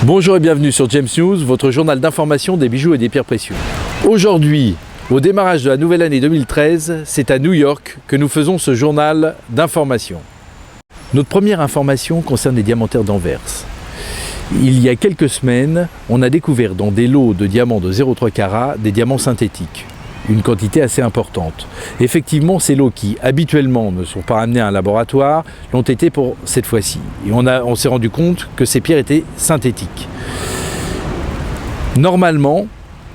Bonjour et bienvenue sur James News, votre journal d'information des bijoux et des pierres précieuses. Aujourd'hui, au démarrage de la nouvelle année 2013, c'est à New York que nous faisons ce journal d'information. Notre première information concerne les diamantaires d'Anvers. Il y a quelques semaines, on a découvert dans des lots de diamants de 0,3 carats des diamants synthétiques. Une quantité assez importante. Effectivement, ces lots qui habituellement ne sont pas amenés à un laboratoire l'ont été pour cette fois-ci. Et on s'est rendu compte que ces pierres étaient synthétiques. Normalement,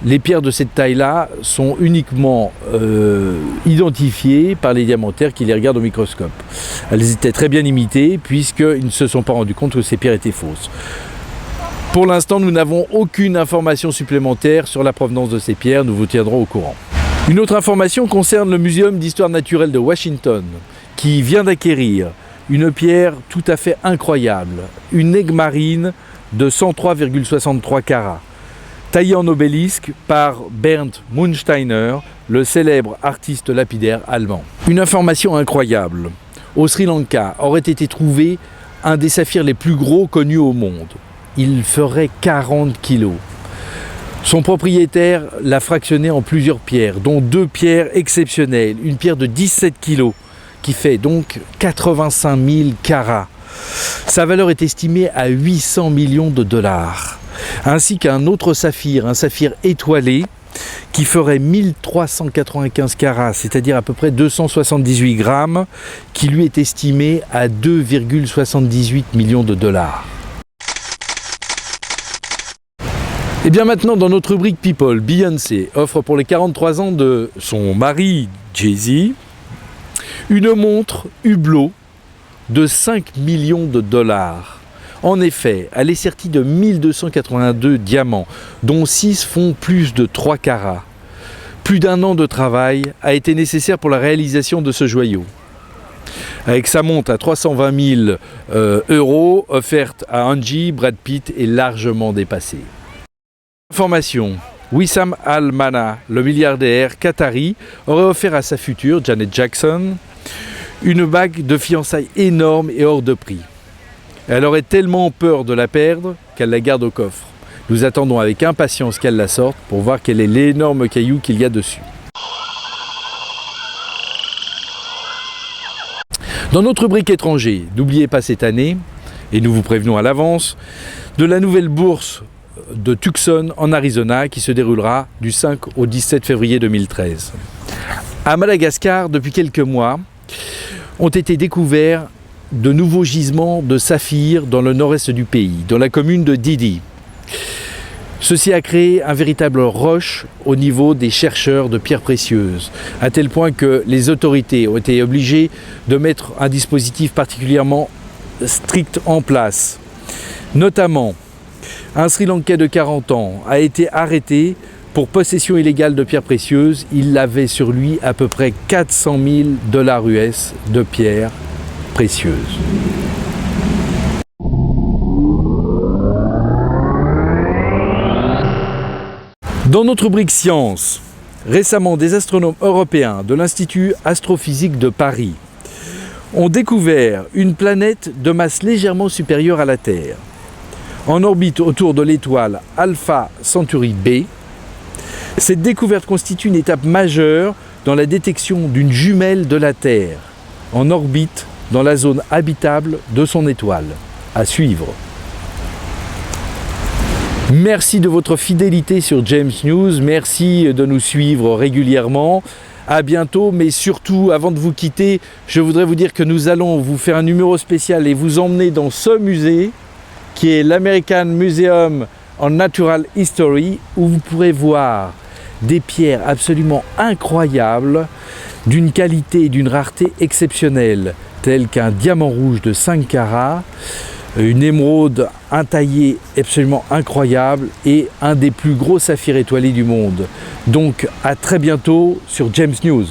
les pierres de cette taille-là sont uniquement identifiées par les diamantaires qui les regardent au microscope. Elles étaient très bien imitées puisqu'ils ne se sont pas rendus compte que ces pierres étaient fausses. Pour l'instant, nous n'avons aucune information supplémentaire sur la provenance de ces pierres, nous vous tiendrons au courant. Une autre information concerne le Muséum d'histoire naturelle de Washington, qui vient d'acquérir une pierre tout à fait incroyable, une aigue marine de 103,63 carats, taillée en obélisque par Bernd Munsteiner, le célèbre artiste lapidaire allemand. Une information incroyable, au Sri Lanka aurait été trouvé un des saphirs les plus gros connus au monde. Il ferait 40 kilos. Son propriétaire l'a fractionné en plusieurs pierres, dont deux pierres exceptionnelles. Une pierre de 17 kilos, qui fait donc 85 000 carats. Sa valeur est estimée à 800 millions de dollars. Ainsi qu'un autre saphir, un saphir étoilé, qui ferait 1395 carats, c'est-à-dire à peu près 278 grammes, qui lui est estimé à 2,78 millions de dollars. Et bien maintenant, dans notre rubrique People, Beyoncé offre pour les 43 ans de son mari Jay-Z une montre Hublot de 5 millions de dollars. En effet, elle est sertie de 1282 diamants, dont 6 font plus de 3 carats. Plus d'un an de travail a été nécessaire pour la réalisation de ce joyau. Avec sa montre à 320 000 euros offerte à Angie, Brad Pitt est largement dépassée. Information. Wissam Al-Mana, le milliardaire qatari, aurait offert à sa future, Janet Jackson, une bague de fiançailles énorme et hors de prix. Elle aurait tellement peur de la perdre qu'elle la garde au coffre. Nous attendons avec impatience qu'elle la sorte pour voir quel est l'énorme caillou qu'il y a dessus. Dans notre rubrique étranger, n'oubliez pas cette année, et nous vous prévenons à l'avance, de la nouvelle bourse de Tucson en Arizona qui se déroulera du 5 au 17 février 2013. À Madagascar, depuis quelques mois, ont été découverts de nouveaux gisements de saphirs dans le nord-est du pays, dans la commune de Didi. Ceci a créé un véritable rush au niveau des chercheurs de pierres précieuses, à tel point que les autorités ont été obligées de mettre un dispositif particulièrement strict en place. Notamment, un Sri Lankais de 40 ans a été arrêté pour possession illégale de pierres précieuses. Il avait sur lui à peu près 400 000 dollars US de pierres précieuses. Dans notre rubrique Science, récemment des astronomes européens de l'Institut astrophysique de Paris ont découvert une planète de masse légèrement supérieure à la Terre, en orbite autour de l'étoile Alpha Centauri B. Cette découverte constitue une étape majeure dans la détection d'une jumelle de la Terre, en orbite dans la zone habitable de son étoile. À suivre. Merci de votre fidélité sur James News, merci de nous suivre régulièrement. À bientôt, mais surtout, avant de vous quitter, je voudrais vous dire que nous allons vous faire un numéro spécial et vous emmener dans ce musée, qui est l'American Museum of Natural History, où vous pourrez voir des pierres absolument incroyables, d'une qualité et d'une rareté exceptionnelles, telles qu'un diamant rouge de 5 carats, une émeraude intaillée absolument incroyable et un des plus gros saphirs étoilés du monde. Donc à très bientôt sur James News.